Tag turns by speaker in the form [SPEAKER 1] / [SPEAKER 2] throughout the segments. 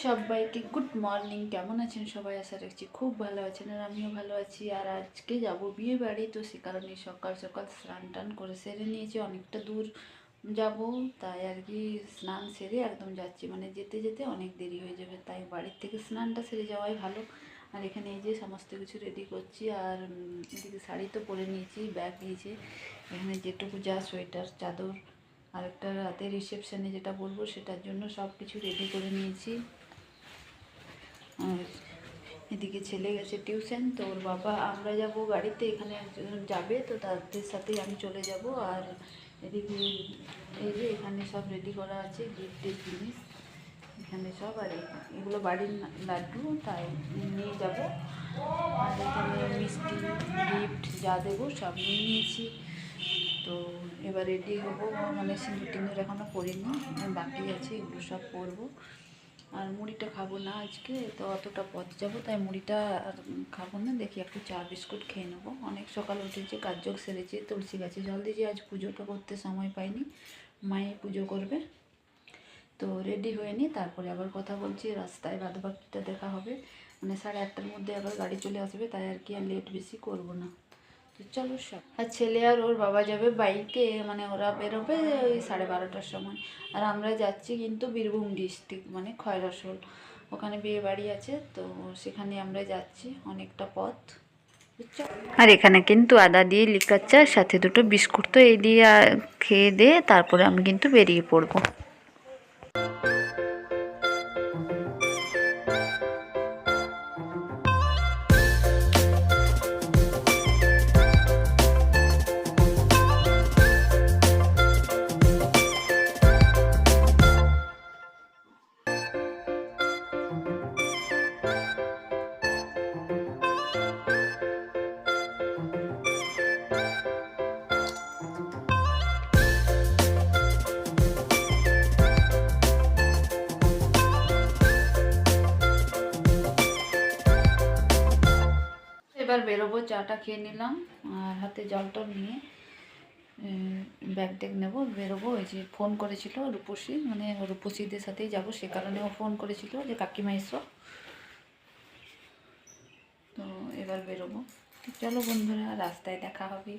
[SPEAKER 1] সবাইকে good morning. কেমন আছেন সবাই? আশা রাখছি খুব ভালো আছেন, আর আমিও ভালো আছি। আর আজকে যাব বিয়ে বাড়ি, তো সে কারণে সকাল সকাল স্নান টান করে সেরে নিয়েছি। অনেকটা দূর যাব, তাই আর কি স্নান সেরে একদম যাচ্ছি, মানে যেতে যেতে অনেক দেরি হয়ে যাবে, তাই বাড়ির থেকে স্নানটা সেরে যাওয়াই ভালো। আর এখানে এই যে সমস্ত কিছু রেডি করছি। আর এদিকে শাড়ি তো পরে নিয়েছি, ব্যাগ নিয়েছি, এখানে যেটুকু যা সোয়েটার চাদর আর একটা রাতে রিসেপশানে যেটা বলবো সেটার জন্য সব কিছু রেডি করে নিয়েছি। আর এদিকে ছেলে গেছে টিউশন, তো ওর বাবা, আমরা যাব গাড়িতে, এখানে একজন যাবে, তো তাদের সাথেই আমি চলে যাব। আর এদিকে এই যে এখানে সব রেডি করা আছে গিফটের জিনিস, এখানে সব। আর এগুলো বাড়ির লাড্ডু, তাই নিয়ে যাব। আর এখানে মিষ্টি গিফট যা দেবো সব নিয়ে নিয়েছি। তো এবার রেডি হবো, মানে সিঁদুর টিঁদুর এখনও পরিনি, বাকি আছে, এগুলো সব পরবো। আর মুড়িটা খাবো না আজকে, তো অতটা পথ যাবো, তাই মুড়িটা আর খাবো না। দেখি একটু চা বিস্কুট খেয়ে নেবো। অনেক সকাল উঠেছি, কাজযোগ সেরেছি, তুলসী গাছে জল দিয়েছি। আজ পুজোটা করতে সময় পাইনি, মায়ে পুজো করবে, তো রেডি হয়ে নি, তারপরে আবার কথা বলছি। রাস্তায় বাদবাকিটা দেখা হবে, মানে 8:30টার মধ্যে আবার গাড়ি চলে আসবে, তাই আর কি আর লেট বেশি করবো না। তো চলো সব। আর ছেলে আর ওর বাবা যাবে বাইকে, মানে ওরা বেরোবে ওই 12:30টার সময়। আর আমরা যাচ্ছি কিন্তু বীরভূম ডিস্ট্রিক্ট, মানে খয়রাসোল, ওখানে বিয়ে বাড়ি আছে, তো সেখানে আমরা যাচ্ছি, অনেকটা পথ। আর এখানে কিন্তু আদা দিয়ে লিকার চা, সাথে দুটো বিস্কুট, তো এই দিয়ে খেয়ে দিয়ে তারপরে আমি কিন্তু বেরিয়ে পড়বো। এবার বেরোবো, চাটা খেয়ে নিলাম, আর হাতে জলটা নিয়ে ব্যাগ ট্যাগ নেবো, বেরোবো। ওই যে ফোন করেছিল রূপসী, মানে রূপসীদের সাথেই যাবো, সে কারণে ও ফোন করেছিল যে কাকিমা এসো, তো এবার বেরোবো। চলো বন্ধুরা, রাস্তায় দেখা হবে।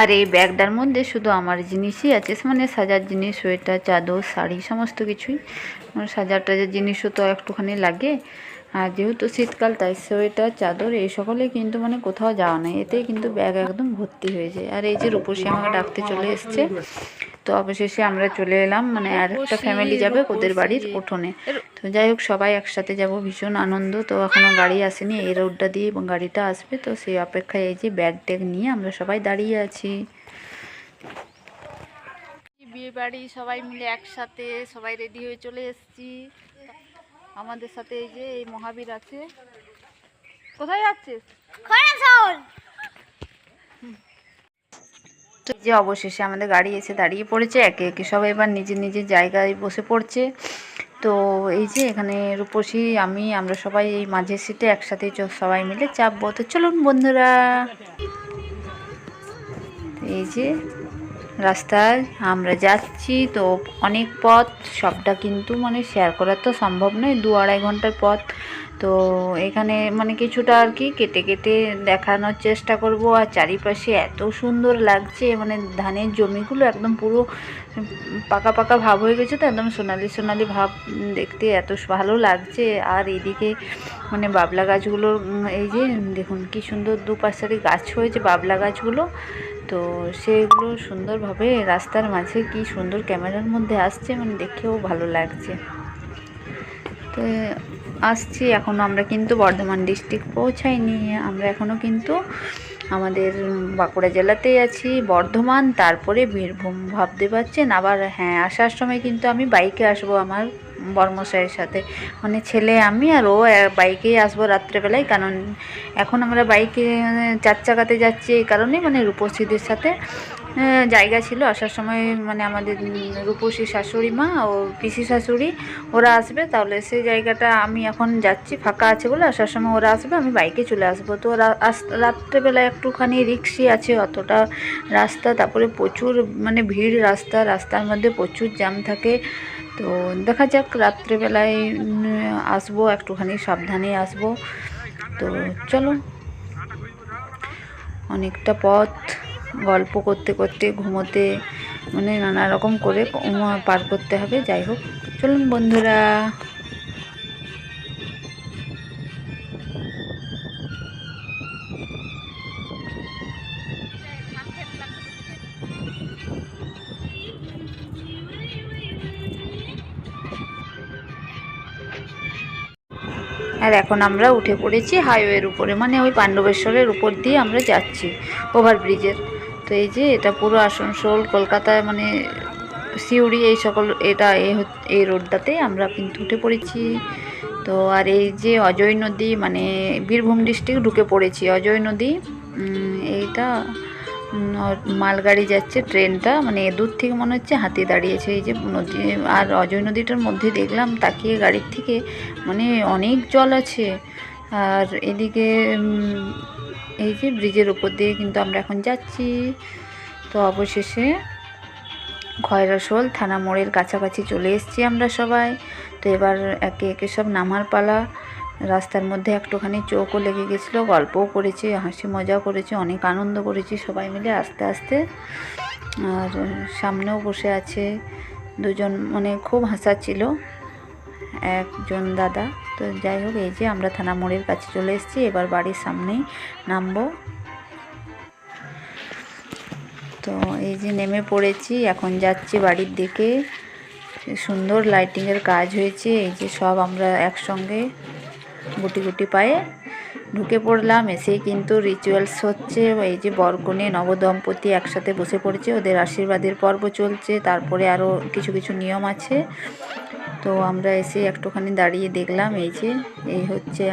[SPEAKER 1] আর এই ব্যাগটার মধ্যে শুধু আমার জিনিসই আছে, মানে সাজার জিনিস, সোয়েটার চাদর শাড়ি সমস্ত কিছুই। সাজার টাজার জিনিসও তো একটুখানি লাগে, আর যেহেতু শীতকাল তাই সোয়েটার চাদর এই সকলে কিন্তু মানে কোথাও যাওয়া নেই, এতেই কিন্তু ব্যাগ একদম ভর্তি হয়ে যায়। আর এই যে রূপসী আমাকে ডাকতে চলে এসছে, তো অবশেষে আমরা চলে এলাম, মানে আর একটা ফ্যামিলি যাবে ওদের বাড়ির উঠোনে। তো যাই হোক, সবাই একসাথে যাব, ভীষণ আনন্দ। তো এখনও গাড়ি আসেনি, এই রোডটা দিয়ে গাড়িটা আসবে, তো সেই অপেক্ষায় এই যে ব্যাগ ট্যাগ নিয়ে আমরা সবাই দাঁড়িয়ে আছি। বিয়ে বাড়ি সবাই মিলে একসাথে, সবাই রেডি হয়ে চলে এসেছি। আমাদের সাথে এই যে এই মহাবীর আছে। কোথায় যাচ্ছিস? তো যে অবশেষে আমাদের গাড়ি এসে দাঁড়িয়ে পড়েছে, একে একে সবাই এবার নিজের নিজের জায়গায় বসে পড়ছে। তো এই যে এখানে রূপসী আমরা সবাই এই মাঝের সিটে একসাথে সবাই মিলে চাপবো। তো চলুন বন্ধুরা, এই যে রাস্তায় আমরা যাচ্ছি, তো অনেক পথ, সবটা কিন্তু মানে শেয়ার করা তো সম্ভব নয়, 2-2.5 ঘন্টার পথ। তো এখানে মানে কিছুটা আর কি কেটে কেটে দেখানোর চেষ্টা করব। আর চারিপাশে এত সুন্দর লাগছে, মানে ধানের জমিগুলো একদম পুরো পাকা পাকা ভাব হয়ে গেছে, তো একদম সোনালি সোনালি ভাব, দেখতে এত ভালো লাগছে। আর এদিকে মানে বাবলা গাছগুলো, এই যে দেখুন কি সুন্দর দুপাশে গাছ হয়েছে বাবলা গাছগুলো, তো সেগুলো সুন্দরভাবে রাস্তার মাঝে কি সুন্দর ক্যামেরার মধ্যে আসছে, মানে দেখেও ভালো লাগছে। তো আসছি, এখনও আমরা কিন্তু বর্ধমান ডিস্ট্রিক্ট পৌঁছাইনি, আমরা এখনও কিন্তু আমাদের বাঁকুড়া জেলাতেই আছি, বর্ধমান, তারপরে বীরভূম, ভাবতে পারছেন। আবার হ্যাঁ, আসার সময় কিন্তু আমি বাইকে আসবো আমার বর্মশাইয়ের সাথে, মানে ছেলে আমি আর ও বাইকেই আসবো রাত্রেবেলায়, কারণ এখন আমরা বাইকে 4 চাকাতে যাচ্ছি এই কারণে, মানে রূপসীদের সাথে জায়গা ছিল আসার সময়, মানে আমাদের রূপসী শাশুড়ি মা ও পিসি শাশুড়ি ওরা আসবে, তাহলে সেই জায়গাটা আমি এখন যাচ্ছি, ফাঁকা আছে বলে আসার সময় ওরা আসবে, আমি বাইকে চলে আসবো। তো রাত্রেবেলা একটুখানি রিক্সি আছে, অতটা রাস্তা, তারপরে প্রচুর মানে ভিড় রাস্তার মধ্যে প্রচুর জ্যাম থাকে। তো দেখা যাক, রাত্রেবেলায় আসবো, একটুখানি সাবধানে আসবো। তো চলো, অনেকটা পথ গল্প করতে করতে ঘুমোতে মানে নানা রকম করে পার করতে হবে। যাই হোক, চলুন বন্ধুরা। আর এখন আমরা উঠে পড়েছি হাইওয়ের উপরে, মানে ওই পাণ্ডবেশ্বরের উপর দিয়ে আমরা যাচ্ছি, ওভারব্রিজের। তো এই যে এটা পুরো আসানসোল, কলকাতায়, মানে সিউড়ি, এই সকল এটা এই রোডটাতে আমরা কিন্তু উঠে পড়েছি। তো আর এই যে অজয় নদী, মানে বীরভূম ডিস্ট্রিক্ট ঢুকে পড়েছি, অজয় নদী। এইটা মালগাড়ি যাচ্ছে, ট্রেনটা, মানে দূর থেকে মনে হচ্ছে হাতি দাঁড়িয়েছে। এই যে নদী, আর অজয় নদীটার মধ্যে দেখলাম তাকিয়ে গাড়ির থেকে, মানে অনেক জল আছে। আর এদিকে এই যে ব্রিজের উপর দিয়ে কিন্তু আমরা এখন যাচ্ছি। তো অবশেষে খয়রাশোল থানা মোড়ের কাছাকাছি চলে এসেছি আমরা সবাই। তো এবার একে একে সব নামার পালা। রাস্তার মধ্যে একটুখানি চোখও লেগে গেছিলো, গল্পও করেছি, হাসি মজাও করেছি, অনেক আনন্দ করেছি সবাই মিলে আস্তে আস্তে। আর সামনেও বসে আছে দুজন, মানে খুব হাসাচ্ছিল একজন দাদা। তো যাই হোক, এই যে আমরা থানা মোড়ের কাছে চলে এসেছি, এবার বাড়ির সামনেই নামবো। তো এই যে নেমে পড়েছি, এখন যাচ্ছি বাড়ির দিকে। সুন্দর লাইটিংয়ের কাজ হয়েছে, এই যে সব আমরা একসঙ্গে গুটি গুটি পায়ে ঢুকে পড়লাম। এসেই কিন্তু রিচুয়ালস হচ্ছে, এই যে বরকনে নবদম্পতি একসাথে বসে পড়েছে, ওদের আশীর্বাদের পর্ব চলছে, তারপরে আরও কিছু কিছু নিয়ম আছে। তো আমরা এসে একটুখানি দাঁড়িয়ে দেখলাম, এই যে এই হচ্ছে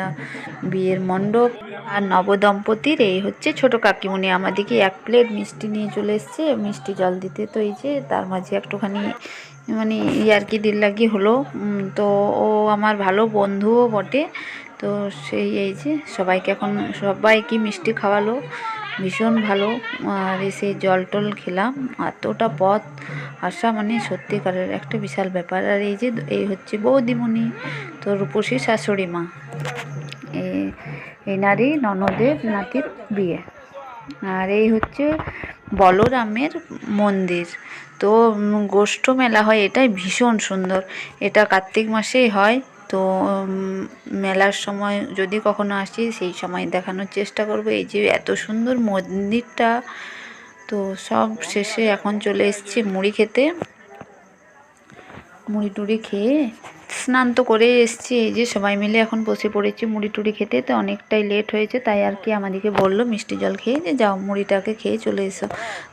[SPEAKER 1] বিয়ের মণ্ডপ, আর নবদম্পতির এই হচ্ছে ছোট কাকিমণি আমাদেরকে 1 প্লেট মিষ্টি নিয়ে চলে এসছে মিষ্টি জল দিতে। তো এই যে তার মাঝে একটুখানি মানে ইয়ার্কি দিল্লাগি হলো। তো ও আমার ভালো বন্ধুও বটে। তো সেই এই যে সবাইকে মিষ্টি খাওয়ালো, ভীষণ ভালো। আর এসে জল টল খেলাম, এতটা পথ আসা মানে সত্যিকারের একটা বিশাল ব্যাপার। আর এই যে এই হচ্ছে বৌদিমণি, তো রূপসী শাশুড়ি মা, এই নারী ননদের নাতির বিয়ে। আর এই হচ্ছে বলরামের মন্দির। তো গোষ্ঠ মেলা হয়, এটাই ভীষণ সুন্দর, এটা কার্তিক মাসেই হয়। তো মেলার সময় যদি কখনো আসি, সেই সময় দেখানোর চেষ্টা করব। এই যে এত সুন্দর মন্দিরটা। তো সব শেষে এখন চলে এসেছি মুড়ি খেতে। মুড়ি টুড়ি খেয়ে স্নান তো করে এসেছি, এই যে সবাই মিলে এখন বসে পড়েছি মুড়ি টুড়ি খেতে। তো অনেকটাই লেট হয়েছে, তাই আর কি আমাদেরকে বললো মিষ্টি জল খেয়ে যে যাও মুড়িটাকে খেয়ে চলে এসো।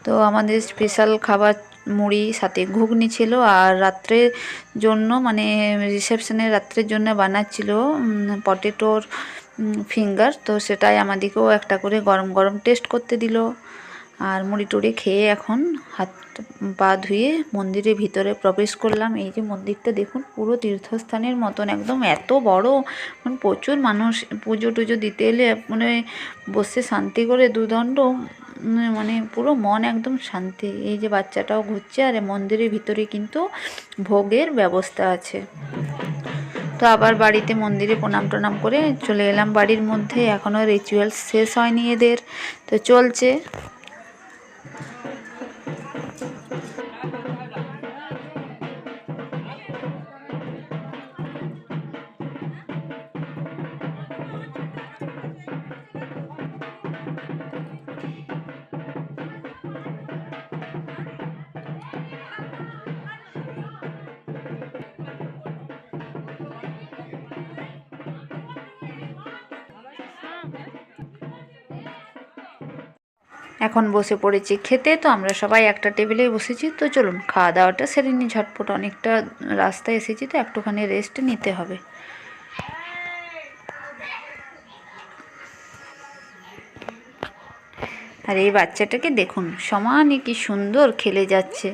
[SPEAKER 1] তো আমাদের স্পেশাল খাবার মুড়ি, সাথে ঘুগনি ছিল। আর রাত্রের জন্য, মানে রিসেপশনের রাত্রের জন্য বানাচ্ছিল পটেটোর ফিঙ্গার। তো সেটাই আমাদেরকেও একটা করে গরম গরম টেস্ট করতে দিল। আর মুড়ি টুড়ি খেয়ে এখন হাত পা ধুয়ে মন্দিরের ভিতরে প্রবেশ করলাম। এই যে মন্দিরটা দেখুন, পুরো তীর্থস্থানের মতন, একদম এত বড়, মানে প্রচুর মানুষ পুজো টুজো দিতে এলে মানে বসে শান্তি করে দুদণ্ড, মানে পুরো মন একদম শান্তি। এই যে বাচ্চাটাও ঘুরছে, আর মন্দিরের ভিতরে কিন্তু ভোগের ব্যবস্থা আছে। তো আবার বাড়িতে মন্দিরে প্রণাম টনাম করে চলে এলাম বাড়ির মধ্যে। এখনও রিচুয়ালস শেষ হয়নি এদের, তো চলছে। এখন বসে পড়েছি খেতে। তো আমরা সবাই একটা টেবিলে বসেছি। তো চলুন খাওয়া দাওয়াটা সেরে নিই ঝটপট, অনেকটা রাস্তায় এসেছি তো একটুখানি রেস্ট নিতে হবে। আর এই বাচ্চাটাকে দেখুন সমানে কি সুন্দর খেলে যাচ্ছে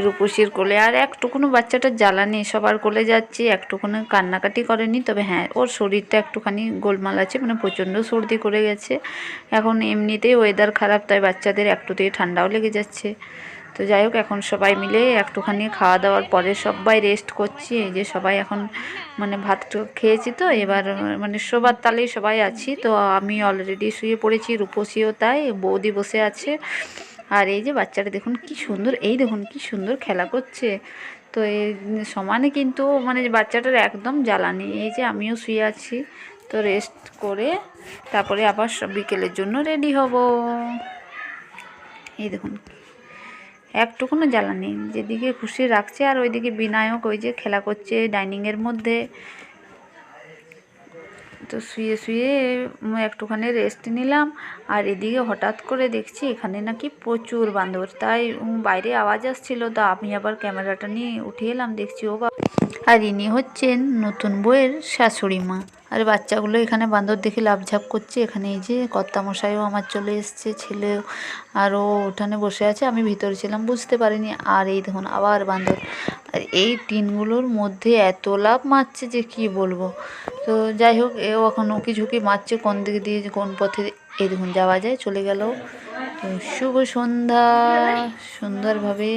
[SPEAKER 1] রূপসীর কোলে। আর একটুকুনো বাচ্চাটার জ্বালা নেই, সবার কোলে যাচ্ছে, একটুকুনো কান্নাকাটি করেনি। তবে হ্যাঁ, ওর শরীরটা একটুখানি গোলমাল আছে, মানে প্রচণ্ড সর্দি করে গেছে। এখন এমনিতেই ওয়েদার খারাপ, তাই বাচ্চাদের একটুতেই ঠান্ডাও লেগে যাচ্ছে। তো যাই হোক, এখন সবাই মিলে একটুখানি খাওয়া দাওয়ার পরে সবাই রেস্ট করছি। এই যে সবাই এখন মানে ভাত খেয়েছি, তো এবার মানে শোবার তালেই সবাই আছি। তো আমি অলরেডি শুয়ে পড়েছি, রূপসীও তাই, বৌদি বসে আছে। আর এই যে বাচ্চাটা দেখুন কি সুন্দর, এই দেখুন কি সুন্দর খেলা করছে। তো এই সমানে কিন্তু মানে বাচ্চাটার একদম জ্বালানি। এই যে আমিও শুয়ে আছি, তো রেস্ট করে তারপরে আবার বিকেলের জন্য রেডি হব। এই দেখুন একটুকুনো জ্বালা নেই, যেদিকে খুশি রাখছে। আর ওইদিকে বিনায়ক ওই যে খেলা করছে ডাইনিংয়ের মধ্যে। তো শুয়ে শুয়ে একটুখানি রেস্ট নিলাম। আর এদিকে হঠাৎ করে দেখছি এখানে নাকি প্রচুর বান্দর, তাই বাইরে আওয়াজ আসছিল, তো আমি আবার ক্যামেরাটা নিয়ে উঠে এলাম, দেখছি ও বাবা। আর ইনি হচ্ছেন নতুন বউয়ের শাশুড়ি মা। আর বাচ্চাগুলো এখানে বান্দর দেখে লাফঝাপ করছে। এখানে এই যে কর্তামশাইও আমার চলে এসছে, ছেলেও, আর ও উঠানে বসে আছে, আমি ভিতরে ছিলাম বুঝতে পারিনি। আর এই দেখুন আবার বান্দর, আর এই টিনগুলোর মধ্যে এত লাভ মারছে যে কি বলবো। তো যাই হোক, এও এখন উকি ঝুঁকি মারছে কোন দিকে দিয়ে কোন পথে এই দেখুন যাওয়া যায়, চলে গেল। তো শুভ সন্ধ্যা। সুন্দরভাবে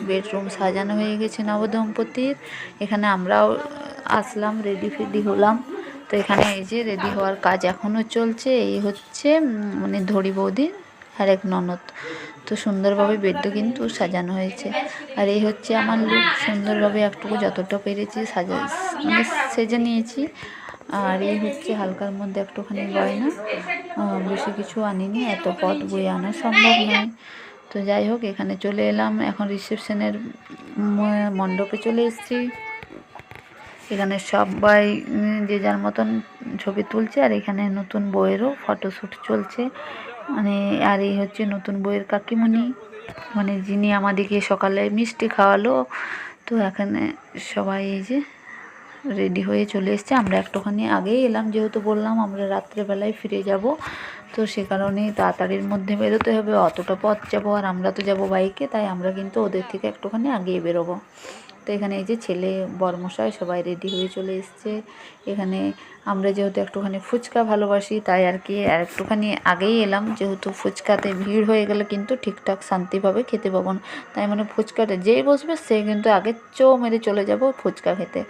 [SPEAKER 1] বেডরুম সাজানো হয়ে গেছে নবদম্পতির। এখানে আমরাও আসলাম, রেডি ফেডি হলাম। তো এখানে এই যে রেডি হওয়ার কাজ এখনও চলছে। এই হচ্ছে মানে ধরি বৌদি আর এক ননদ। তো সুন্দরভাবে বেডটা কিন্তু সাজানো হয়েছে। আর এই হচ্ছে আমার লুক, সুন্দরভাবে একটুকু যতটা পেরেছি মানে সেজে নিয়েছি। আর এই হচ্ছে হালকার মধ্যে একটুখানি গয়না, বেশি কিছু আনিনি, এত পথ বয়ে আনা সম্ভব নয়। তো যাই হোক, এখানে চলে এলাম, এখন রিসেপশনের মণ্ডপে চলে এসেছি। এখানে সবাই যে যার মতন ছবি তুলছে। আর এখানে নতুন বউয়েরও ফটোশ্যুট চলছে মানে। আর এই হচ্ছে নতুন বউয়ের কাকিমণি, মানে যিনি আমাদেরকে সকালে মিষ্টি খাওয়ালো। তো এখানে সবাই এই যে রেডি হয়ে চলে এসছে। আমরা একটুখানি আগেই এলাম, যেহেতু বললাম আমরা রাত্রেবেলায় ফিরে যাব, তো সে কারণেই তাড়াতাড়ির মধ্যে বেরোতে হবে। অতটা পথ যাবো, আর আমরা তো যাব বাইকে, তাই আমরা কিন্তু ওদের থেকে একটুখানি আগেই বেরোবো। তো এখানে এই যে ছেলে বরমশাই সবাই রেডি হয়ে চলে এসছে। এখানে আমরা যেহেতু একটুখানি ফুচকা ভালোবাসি, তাই আর কি আর একটুখানি আগেই এলাম, যেহেতু ফুচকাতে ভিড় হয়ে গেলে কিন্তু ঠিকঠাক শান্তিভাবে খেতে পাবো না। তাই মানে ফুচকাটা যেই বসবে সে কিন্তু আগে চো মেরে চলে যাব ফুচকা খেতে।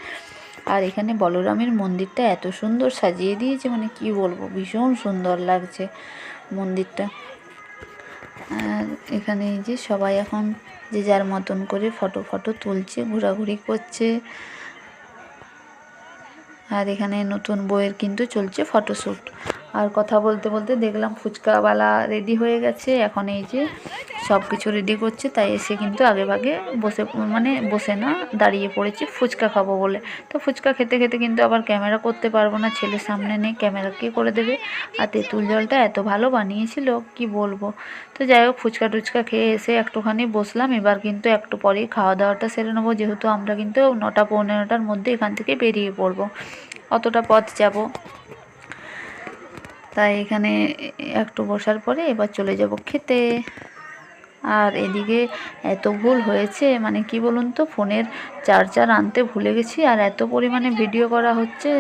[SPEAKER 1] আর এখানে বলরামের মন্দিরটা এত সুন্দর সাজিয়ে দিয়েছে, মানে কি বলবো, ভীষণ সুন্দর লাগছে মন্দিরটা। আর এখানে এই যে সবাই এখন যে যার মতন করে ফটো তুলছে, ঘোরাঘুরি করছে। আর এখানে নতুন বউয়ের কিন্তু চলছে ফটোশ্যুট। আর কথা বলতে বলতে দেখলাম ফুচকাওয়ালা রেডি হয়ে গেছে, এখন এই যে সব কিছু রেডি করছে। তাই এসে কিন্তু আগে ভাগে বসে না, দাঁড়িয়ে পড়েছি ফুচকা খাবো বলে। তো ফুচকা খেতে খেতে কিন্তু আবার ক্যামেরা করতে পারবো না, ছেলের সামনে নেই, ক্যামেরা কে করে দেবে। আর তেঁতুল জলটা এত ভালো বানিয়েছিল কি বলবো। তো যাই হোক, ফুচকা টুচকা খেয়ে এসে একটুখানি বসলাম। এবার কিন্তু একটু পরেই খাওয়া দাওয়াটা সেরে নেবো, যেহেতু আমরা কিন্তু 9টা পৌনে 9টার মধ্যে এখান থেকে বেরিয়ে পড়বো, অতটা পথ যাব। তাই এখানে একটু বসার পরে এবার চলে যাব খেতে। আর এদিকে এত ভুল হয়েছে, মানে কি বলুন তো, ফোনের চার্জার আনতে ভুলে গেছি। আর এত পরিমাণে ভিডিও করা হচ্ছে,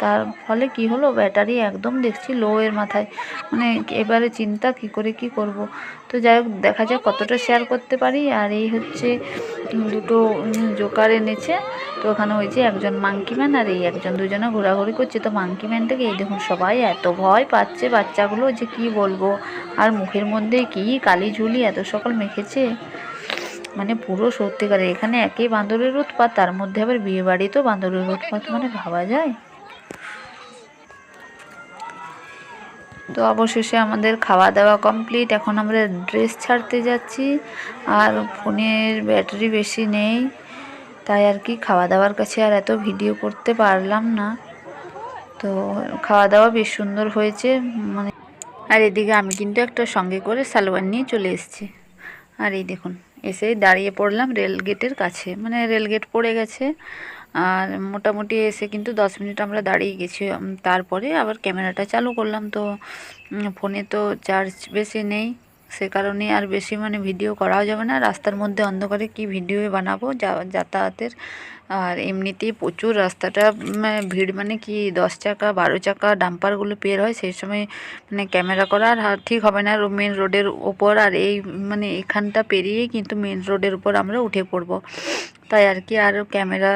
[SPEAKER 1] তার ফলে কি হলো, ব্যাটারি একদম দেখছি লো এর মাথায়। মানে এবারে চিন্তা কি করে কি করব। তো যাই হোক, দেখা যাক কতটা শেয়ার করতে পারি। আর এই হচ্ছে দুটো জোকার এনেছে। তো ওখানে ওই যে একজন মাঙ্কি ম্যান আর এই একজন, দুজনে ঘোরাঘুরি করছে। তো মাঙ্কি ম্যানটাকে এই দেখুন সবাই এত ভয় পাচ্ছে বাচ্চাগুলো, যে কি বলবো। আর মুখের মধ্যে কি কালি ঝুলি এত সকাল মেখেছে, মানে পুরো সত্যিকারের। এখানে একেই বান্দরের উৎপাত, তার মধ্যে আবার বিয়ে বাড়িতেও বান্দরের উৎপাত, মানে ভাবা যায়। তো অবশেষে আমাদের খাওয়া দাওয়া কমপ্লিট। এখন আমরা ড্রেস ছাড়তে যাচ্ছি। আর ফোনের ব্যাটারি বেশি নেই, তাই আর কি খাওয়া দাওয়ার কাছে আর এত ভিডিও করতে পারলাম না। তো খাওয়া দাওয়া বেশ সুন্দর হয়েছে মানে। আর এদিকে আমি কিন্তু একটা সঙ্গে করে সালোয়ার নিয়ে চলে এসেছি। আর এই দেখুন এসে দাঁড়িয়ে পড়লাম রেল গেটের কাছে, মানে রেল গেট পড়ে গেছে। আর মোটামুটি এসে কিন্তু 10 মিনিট আমরা দাঁড়িয়ে গেছি। তারপরে আবার ক্যামেরাটা চালু করলাম। তো ফোনে তো চার্জ বেশি নেই, সে কারণে আর বেশি মানে ভিডিও করাও যাবে না, রাস্তার মধ্যে অন্ধকারে কি ভিডিও বানাবো যাতায়াতের। আর এমনিতেই প্রচুর রাস্তাটা ভিড়, মানে কি 10 চাকা 12 চাকা ডাম্পারগুলো বের হয় সেই সময় মানে ক্যামেরা করা আর ঠিক হবে না মেন রোডের ওপর। আর এই মানে এখানটা পেরিয়েই কিন্তু মেন রোডের উপর আমরা উঠে পড়বো, তাই আর কি আর ক্যামেরা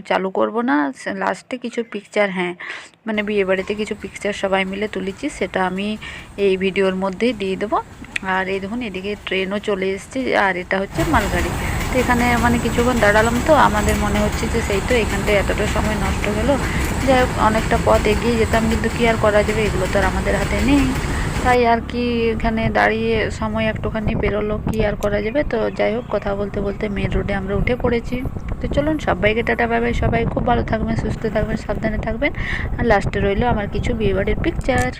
[SPEAKER 1] চালু করব না। লাস্টে কিছু পিকচার, হ্যাঁ মানে বিয়েবাড়িতে কিছু পিকচার সবাই মিলে তুলেছি, সেটা আমি এই ভিডিওর মধ্যেই দিয়ে দেবো। আর এই দেখুন এদিকে ট্রেনও চলে এসেছে, আর এটা হচ্ছে মালগাড়ি। তো এখানে মানে কিছুক্ষণ দাঁড়ালাম, তো আমাদের মনে হচ্ছে যে সেই তো এখানটায় এতটা সময় নষ্ট হলো, যাই হোক অনেকটা পথ এগিয়ে যেতাম, কিন্তু কী আর করা যাবে, এগুলো তো আর আমাদের হাতে নেই। তাই আর কি এখানে দাঁড়িয়ে সময় একটুখানি পেরোলো, কী আর করা যাবে। তো যাই হোক কথা বলতে বলতে মেন রোডে আমরা উঠে পড়েছি। তো চলুন সবাইকে টাটা বাই বাই, সবাই খুব ভালো থাকবেন, সুস্থ থাকবেন, সাবধানে থাকবেন। আর লাস্টে রইলো আমার কিছু বিয়েবাড়ির পিকচার।